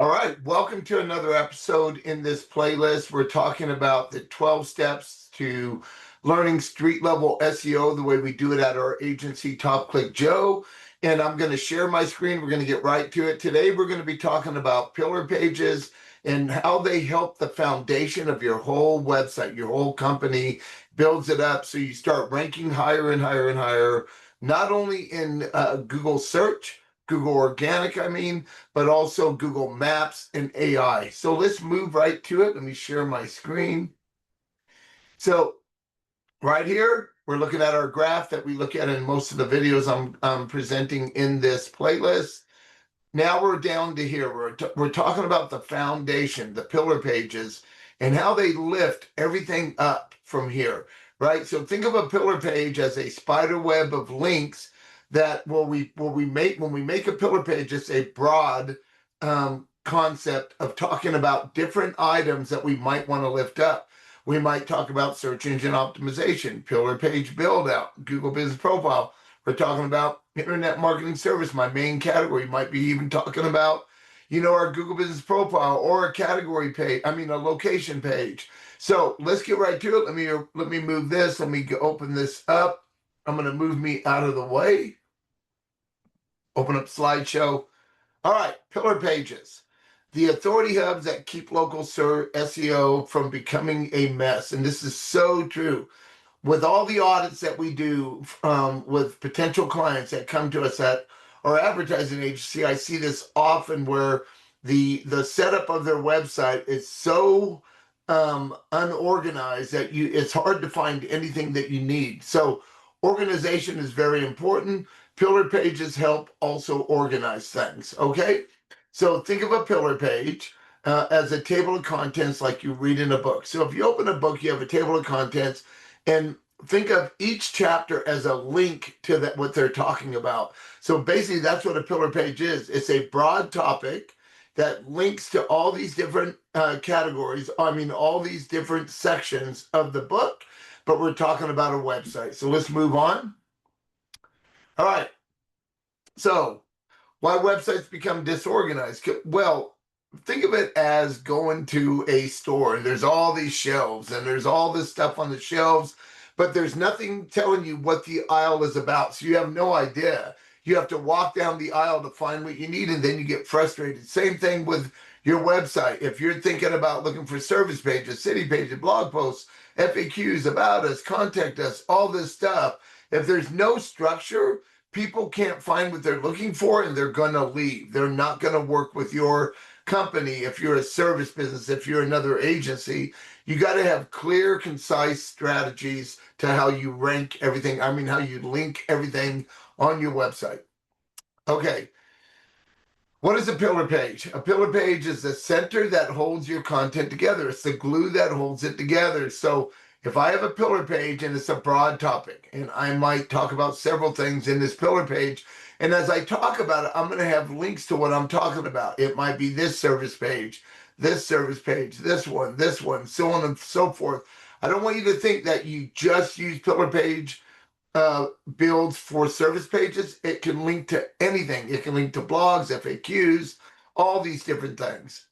All right, welcome to another episode in this playlist. We're talking about the 12 steps to learning street level SEO the way we do it at our agency, Top Click Joe. And I'm going to share my screen. We're going to get right to it. Today, we're going to be talking about pillar pages and how they help the foundation of your whole website, your whole company, builds it up so you start ranking higher and higher and higher, not only in Google search, Google Organic, but also Google Maps and AI. So let's move right to it. Let me share my screen. So right here, we're looking at our graph that we look at in most of the videos I'm presenting in this playlist. Now we're down to here. We're talking about the foundation, the pillar pages, and how they lift everything up from here, right? So think of a pillar page as a spider web of links that when we make a pillar page, it's a broad concept of talking about different items that we might want to lift up. We might talk about search engine optimization, pillar page build out, Google Business Profile. We're talking about internet marketing service, my main category. Might be even talking about, our Google Business Profile or a category page, a location page. So let's get right to it. Let me move this. Let me open this up. I'm going to move me out of the way. Open up slideshow. All right, pillar pages. The authority hubs that keep local SEO from becoming a mess. And this is so true. With all the audits that we do with potential clients that come to us at our advertising agency, I see this often where the setup of their website is so unorganized that it's hard to find anything that you need. So organization is very important. Pillar pages help also organize things, okay? So think of a pillar page as a table of contents like you read in a book. So if you open a book, you have a table of contents, and think of each chapter as a link to what they're talking about. So basically, that's what a pillar page is. It's a broad topic that links to all these different categories, all these different sections of the book, but we're talking about a website. So let's move on. All right. So why websites become disorganized? Well, think of it as going to a store and there's all these shelves and there's all this stuff on the shelves, but there's nothing telling you what the aisle is about. So you have no idea. You have to walk down the aisle to find what you need, and then you get frustrated. Same thing with your website. If you're thinking about looking for service pages, city pages, blog posts, FAQs, about us, contact us, all this stuff, if there's no structure, people can't find what they're looking for and they're going to leave. They're not going to work with your company. If you're a service business, if you're another agency, you got to have clear, concise strategies to how you rank everything. How you link everything on your website. Okay. What is a pillar page? A pillar page is the center that holds your content together. It's the glue that holds it together. So if I have a pillar page and it's a broad topic, and I might talk about several things in this pillar page, and as I talk about it, I'm going to have links to what I'm talking about. It might be this service page, this one, so on and so forth. I don't want you to think that you just use pillar page builds for service pages. It can link to anything. It can link to blogs, FAQs, all these different things.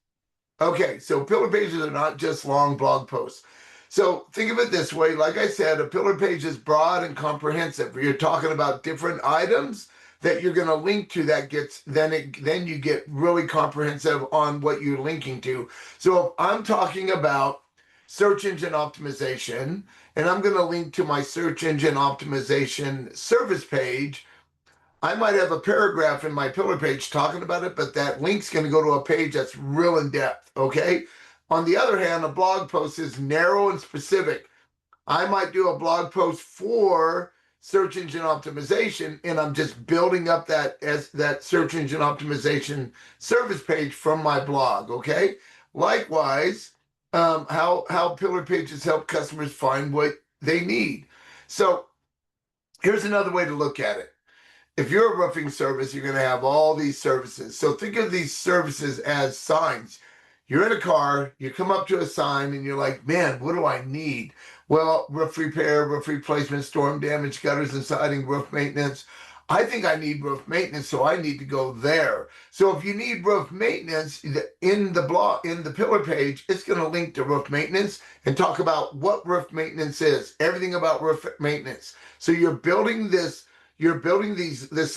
Okay, so pillar pages are not just long blog posts. So think of it this way. Like I said, a pillar page is broad and comprehensive. You're talking about different items that you're going to link to that gets, then you get really comprehensive on what you're linking to. So if I'm talking about search engine optimization, and I'm going to link to my search engine optimization service page, I might have a paragraph in my pillar page talking about it, but that link's going to go to a page that's real in depth, okay? On the other hand, a blog post is narrow and specific. I might do a blog post for search engine optimization, and I'm just building up that search engine optimization service page from my blog, okay? Likewise, how pillar pages help customers find what they need. So here's another way to look at it. If you're a roofing service, you're going to have all these services. So think of these services as signs. You're in a car, you come up to a sign, and you're like, man, what do I need? Well, roof repair, roof replacement, storm damage, gutters and siding, roof maintenance. I think I need roof maintenance, so I need to go there. So if you need roof maintenance in the blog, in the pillar page, it's going to link to roof maintenance and talk about what roof maintenance is, everything about roof maintenance. So you're building this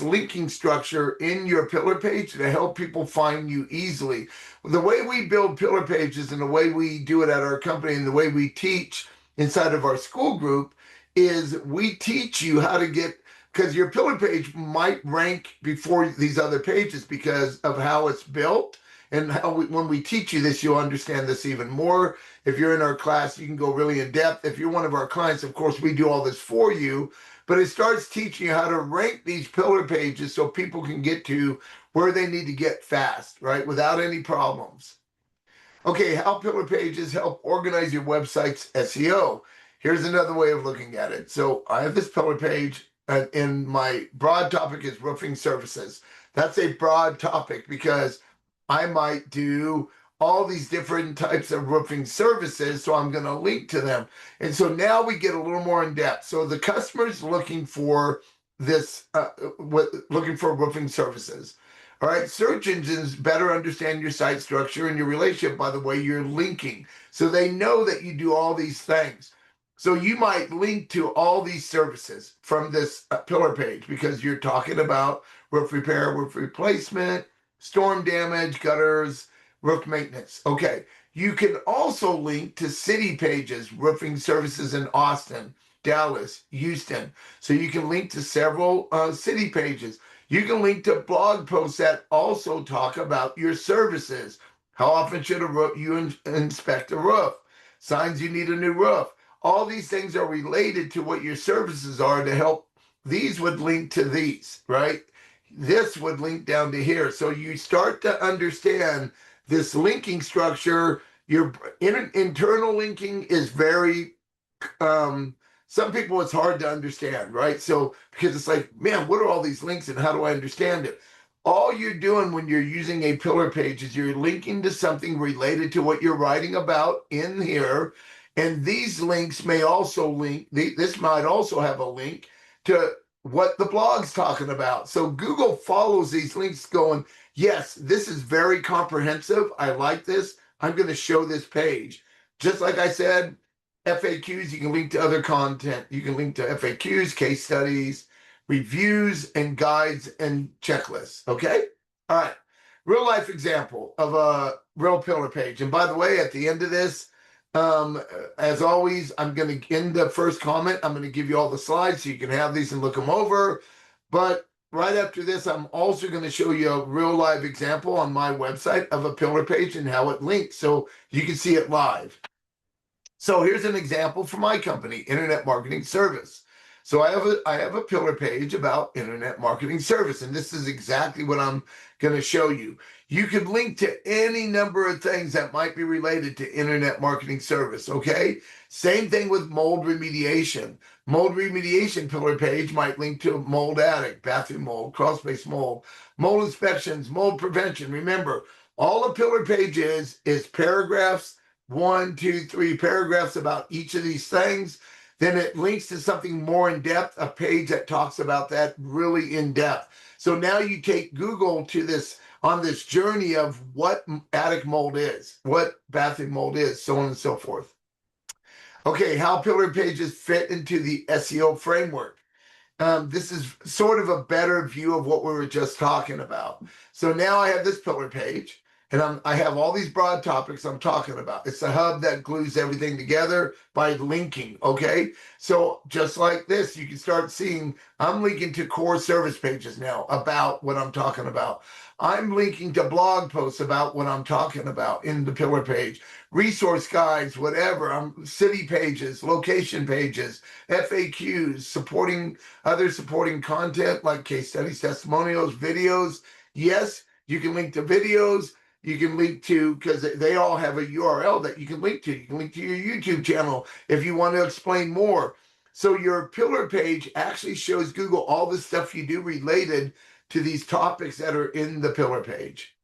linking structure in your pillar page to help people find you easily. The way we build pillar pages and the way we do it at our company and the way we teach inside of our school group is we teach you how to get, because your pillar page might rank before these other pages because of how it's built and how when we teach you this, you'll understand this even more. If you're in our class, you can go really in depth. If you're one of our clients, of course, we do all this for you, but it starts teaching you how to rank these pillar pages so people can get to where they need to get fast, right? Without any problems. Okay, how pillar pages help organize your website's SEO. Here's another way of looking at it. So I have this pillar page, and my broad topic is roofing services. That's a broad topic because I might do all these different types of roofing services, so I'm going to link to them. And so now we get a little more in depth. So the customer's looking for this, looking for roofing services. All right, search engines better understand your site structure and your relationship by the way you're linking. So they know that you do all these things. So you might link to all these services from this pillar page because you're talking about roof repair, roof replacement, storm damage, gutters, roof maintenance. Okay, you can also link to city pages, roofing services in Austin, Dallas, Houston. So you can link to several city pages. You can link to blog posts that also talk about your services. How often should you inspect a roof? Signs you need a new roof. All these things are related to what your services are to help. These would link to these, right? This would link down to here. So you start to understand this linking structure. Your internal linking is very some people it's hard to understand, right? So because it's like, man, what are all these links and how do I understand it? All you're doing when you're using a pillar page is you're linking to something related to what you're writing about in here. And these links may also link, this might also have a link to what the blog's talking about. So Google follows these links going, yes, this is very comprehensive. I like this. I'm going to show this page. Just like I said, FAQs, you can link to other content. You can link to FAQs, case studies, reviews, and guides and checklists. Okay? All right. Real life example of a real pillar page. And by the way, at the end of this, as always, I'm going to, in the first comment, I'm going to give you all the slides so you can have these and look them over. But right after this, I'm also going to show you a real live example on my website of a pillar page and how it links so you can see it live. So here's an example for my company, Internet Marketing Service. So I have a pillar page about Internet Marketing Service, and this is exactly what I'm going to show you. You can link to any number of things that might be related to Internet Marketing Service, okay? Same thing with mold remediation. Mold remediation pillar page might link to mold attic, bathroom mold, crawl space mold, mold inspections, mold prevention. Remember, all a pillar page is paragraphs, 1, 2, 3 paragraphs about each of these things. Then it links to something more in depth, a page that talks about that really in depth. So now you take Google to this on this journey of what attic mold is, what bathroom mold is, so on and so forth. Okay, how pillar pages fit into the SEO framework. This is sort of a better view of what we were just talking about. So now I have this pillar page. And I have all these broad topics I'm talking about. It's the hub that glues everything together by linking, okay? So just like this, you can start seeing I'm linking to core service pages now about what I'm talking about. I'm linking to blog posts about what I'm talking about in the pillar page, resource guides, whatever. City pages, location pages, FAQs, supporting other supporting content like case studies, testimonials, videos. Yes, you can link to videos. You can link to, because they all have a URL that you can link to. You can link to your YouTube channel if you want to explain more. So your pillar page actually shows Google all the stuff you do related to these topics that are in the pillar page.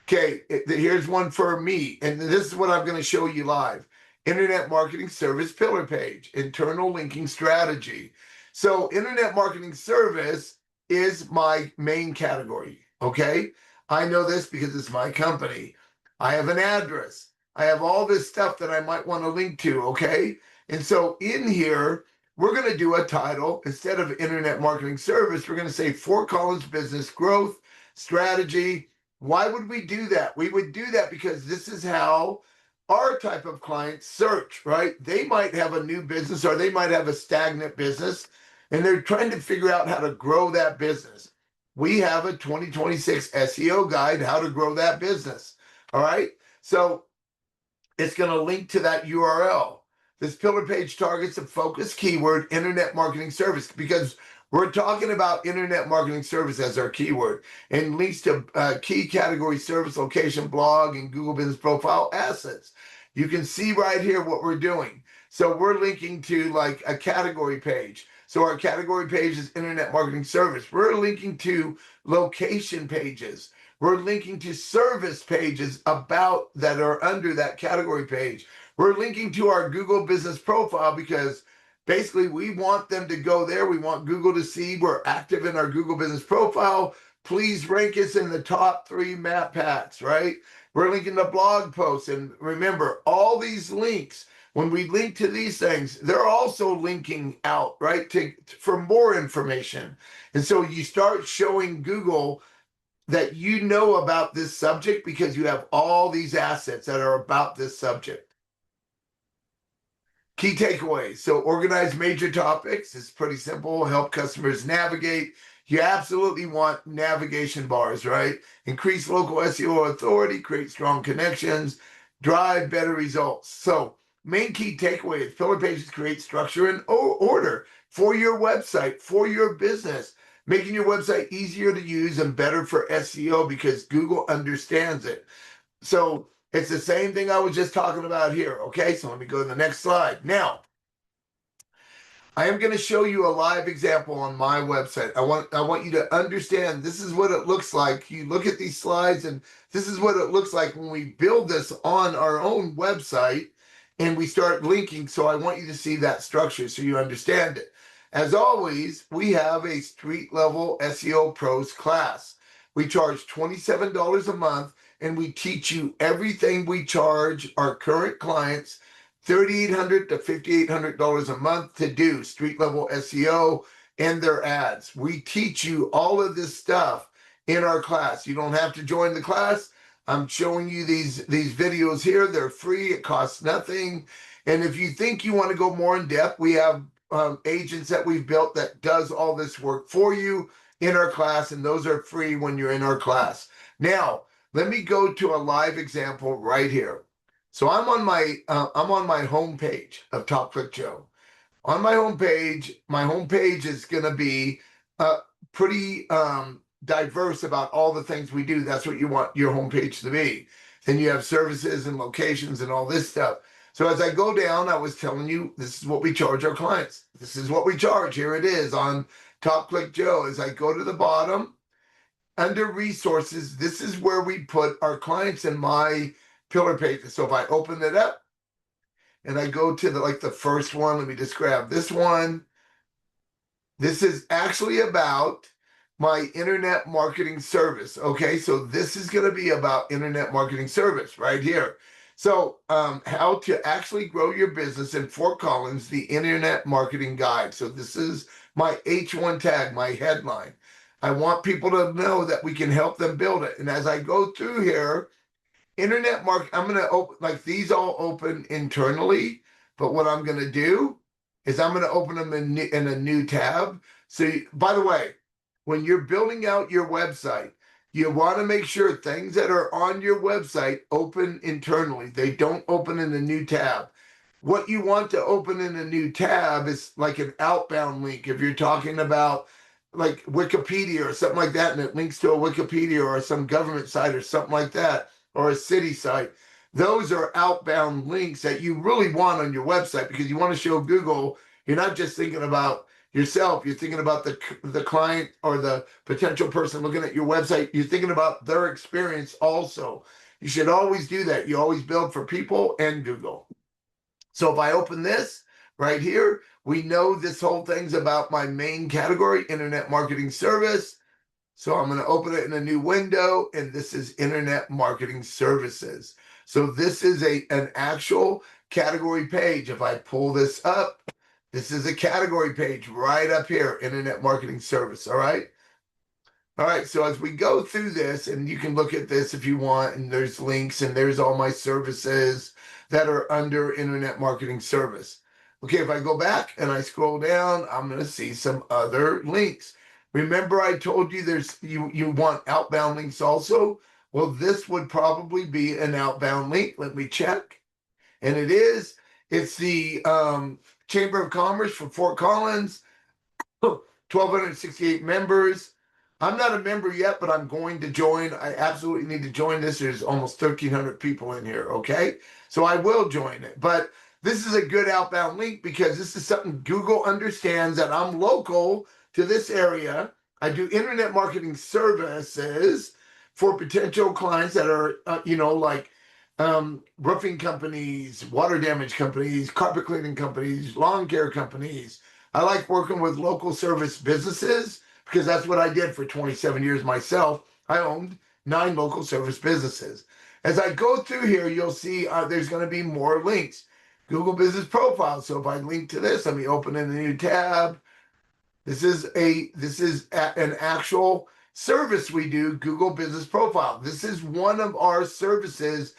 Okay, here's one for me, and this is what I'm going to show you live. Internet Marketing Service pillar page, internal linking strategy. So Internet Marketing Service is my main category. Okay. I know this because it's my company. I have an address. I have all this stuff that I might want to link to. Okay. And so in here, we're going to do a title instead of internet marketing service. We're going to say Fort Collins business growth strategy. Why would we do that? We would do that because this is how our type of clients search, right? They might have a new business or they might have a stagnant business and they're trying to figure out how to grow that business. We have a 2026 SEO guide, how to grow that business. All right. So it's going to link to that URL. This pillar page targets a focus keyword, internet marketing service, because we're talking about internet marketing service as our keyword, and links to key category service, location, blog, and Google Business Profile assets. You can see right here what we're doing. So we're linking to like a category page. So our category page is internet marketing service. We're linking to location pages. We're linking to service pages about that are under that category page. We're linking to our Google Business Profile because basically we want them to go there. We want Google to see we're active in our Google Business Profile. Please rank us in the top 3 map packs, right? We're linking to blog posts. And remember, all these links, when we link to these things, they're also linking out, right, for more information. And so you start showing Google that you know about this subject because you have all these assets that are about this subject. Key takeaways. So organize major topics. It's pretty simple. Help customers navigate. You absolutely want navigation bars, right? Increase local SEO authority, create strong connections, drive better results. So main key takeaway is pillar pages create structure and order for your website, for your business, making your website easier to use and better for SEO because Google understands it. So it's the same thing I was just talking about here. Okay, so let me go to the next slide. Now, I am going to show you a live example on my website. I want you to understand this is what it looks like. You look at these slides and this is what it looks like when we build this on our own website and we start linking. So I want you to see that structure so you understand it. As always, we have a street level SEO pros class. We charge $27 a month and we teach you everything we charge our current clients $3,800 to $5,800 a month to do street level SEO and their ads. We teach you all of this stuff in our class. You don't have to join the class. I'm showing you these videos here. They're free. It costs nothing. And if you think you want to go more in depth, we have agents that we've built that does all this work for you in our class, and those are free when you're in our class. Now, let me go to a live example right here. So I'm on my home page of Top Click Joe. On my home page is going to be pretty diverse about all the things we do. That's what you want your homepage to be. Then you have services and locations and all this stuff. So as I go down, I was telling you, this is what we charge our clients. This is what we charge. Here it is on Top Click Joe. As I go to the bottom, under resources, this is where we put our clients in my pillar pages. So if I open it up and I go to the first one, let me just grab this one. This is actually about my internet marketing service. Okay, so this is going to be about internet marketing service right here. So how to actually grow your business in Fort Collins, the internet marketing guide. So this is my H1 tag, my headline. I want people to know that we can help them build it. And as I go through here, internet market, I'm going to open, like these all open internally, but what I'm going to do is I'm going to open them in a new tab. So by the way, when you're building out your website, you want to make sure things that are on your website open internally. They don't open in a new tab. What you want to open in a new tab is like an outbound link. If you're talking about like Wikipedia or something like that, and it links to a Wikipedia or some government site or something like that, or a city site, those are outbound links that you really want on your website because you want to show Google you're not just thinking about yourself, you're thinking about the client or the potential person looking at your website. You're thinking about their experience also. You should always do that. You always build for people and Google. So if I open this, right here. We know this whole thing's about my main category, internet marketing service. So I'm going to open it in a new window, and this is internet marketing services. So this is an actual category page. If I pull this up, this is a category page right up here, internet marketing service. All right. All right, so as we go through this, and you can look at this if you want, and there's links, and there's all my services that are under internet marketing service. Okay, if I go back and I scroll down, I'm going to see some other links. Remember I told you you want outbound links also? Well, this would probably be an outbound link. Let me check. And it is. It's the Chamber of Commerce for Fort Collins, 1,268 members. I'm not a member yet, but I'm going to join. I absolutely need to join this. There's almost 1,300 people in here, okay? So I will join it. But this is a good outbound link because this is something Google understands that I'm local to this area. I do internet marketing services for potential clients that are, like roofing companies, water damage companies, carpet cleaning companies, lawn care companies. I like working with local service businesses because that's what I did for 27 years myself. I owned 9 local service businesses. As I go through here, you'll see there's going to be more links. Google Business Profile. So if I link to this, let me open in a new tab. This is an actual service we do, Google Business Profile. This is one of our services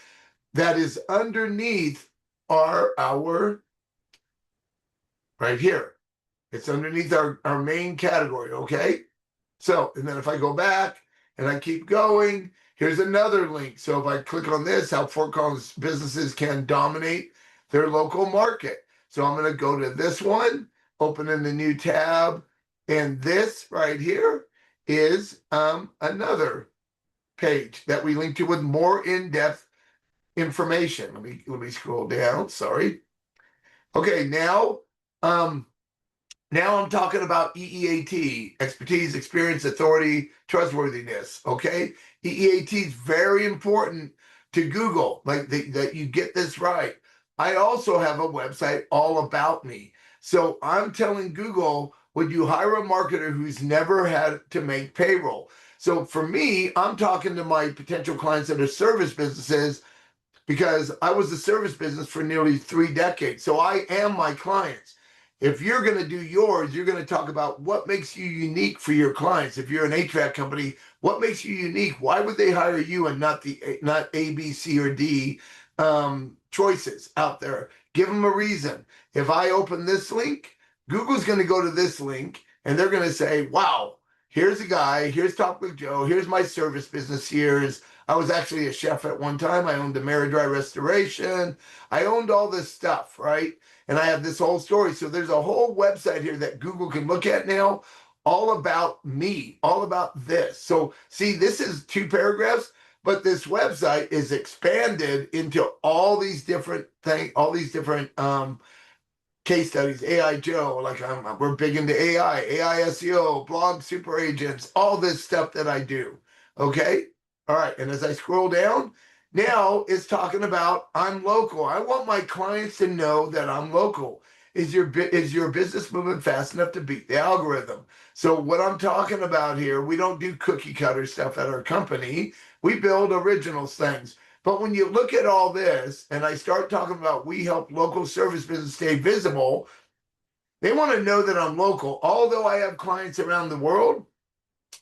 that is underneath our right here. It's underneath our main category, okay? So, and then if I go back and I keep going, here's another link. So if I click on this, how Fort Collins businesses can dominate their local market. So I'm going to go to this one, open in the new tab, and this right here is another page that we link to with more in-depth information. Let me scroll down. Sorry. Okay, now I'm talking about EEAT, expertise, experience, authority, trustworthiness. Okay, EEAT is very important to Google. Like that you get this right. I also have a website all about me. So I'm telling Google, would you hire a marketer who's never had to make payroll? So for me, I'm talking to my potential clients that are service businesses because I was a service business for nearly 3 decades. So I am my clients. If you're going to do yours, you're going to talk about what makes you unique for your clients. If you're an HVAC company, what makes you unique? Why would they hire you and not A, B, C, or D choices out there? Give them a reason. If I open this link, Google's going to go to this link and they're going to say, wow, here's a guy, here's Talk with Joe, here's my service business, I was actually a chef at one time. I owned a Dry Restoration. I owned all this stuff, right? And I have this whole story. So there's a whole website here that Google can look at now, all about me, all about this. So see, this is 2 paragraphs, but this website is expanded into all these different things, all these different case studies. AI Joe, like we're big into AI SEO, blog super agents, all this stuff that I do. Okay. All right. And as I scroll down, now it's talking about I'm local. I want my clients to know that I'm local. Is your business moving fast enough to beat the algorithm? So what I'm talking about here, we don't do cookie cutter stuff at our company. We build originals things. But when you look at all this, and I start talking about we help local service business stay visible, they want to know that I'm local. Although I have clients around the world,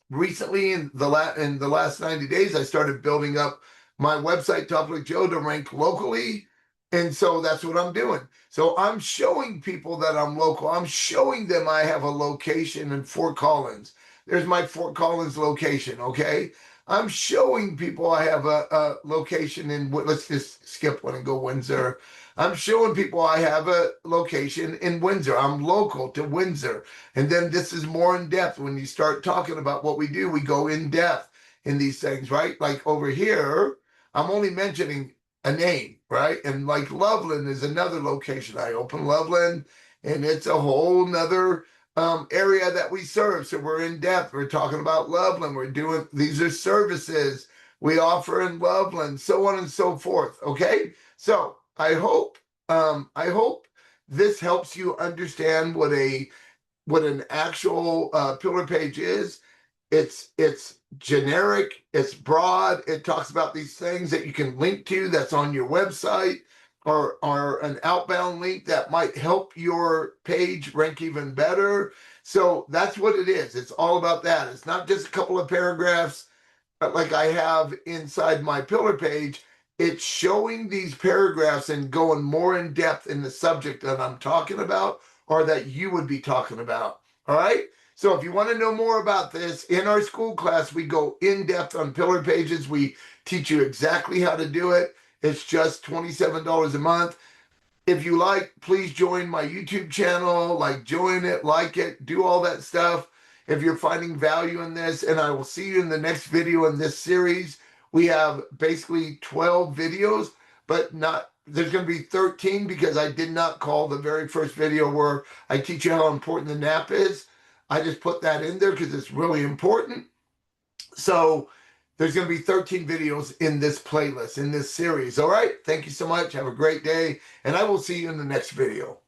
recently in the last 90 days, I started building up my website, Talk with Joe, to rank locally. And so that's what I'm doing. So I'm showing people that I'm local. I'm showing them I have a location in Fort Collins. There's my Fort Collins location, okay? I'm showing people I have a location in, let's just skip one and go Windsor. I'm showing people I have a location in Windsor. I'm local to Windsor. And then this is more in depth. When you start talking about what we do, we go in depth in these things, right? Like over here, I'm only mentioning a name, right? And like Loveland is another location. I open Loveland and it's a whole nother area that we serve. So we're in depth. We're talking about Loveland. We're doing, these are services we offer in Loveland, so on and so forth. Okay. So I hope this helps you understand what an actual pillar page is. It's generic, it's broad, it talks about these things that you can link to that's on your website, or an outbound link that might help your page rank even better. So that's what it is. It's all about that. It's not just a couple of paragraphs like I have inside my pillar page. It's showing these paragraphs and going more in depth in the subject that I'm talking about or that you would be talking about. All right. So if you want to know more about this, in our school class, we go in depth on pillar pages. We teach you exactly how to do it. It's just $27 a month. If you like, please join my YouTube channel, join it, like it, do all that stuff. If you're finding value in this, and I will see you in the next video in this series. We have basically 12 videos, but there's going to be 13 because I did not call the very first video where I teach you how important the nap is. I just put that in there because it's really important. So there's going to be 13 videos in this playlist, in this series. All right. Thank you so much. Have a great day. And I will see you in the next video.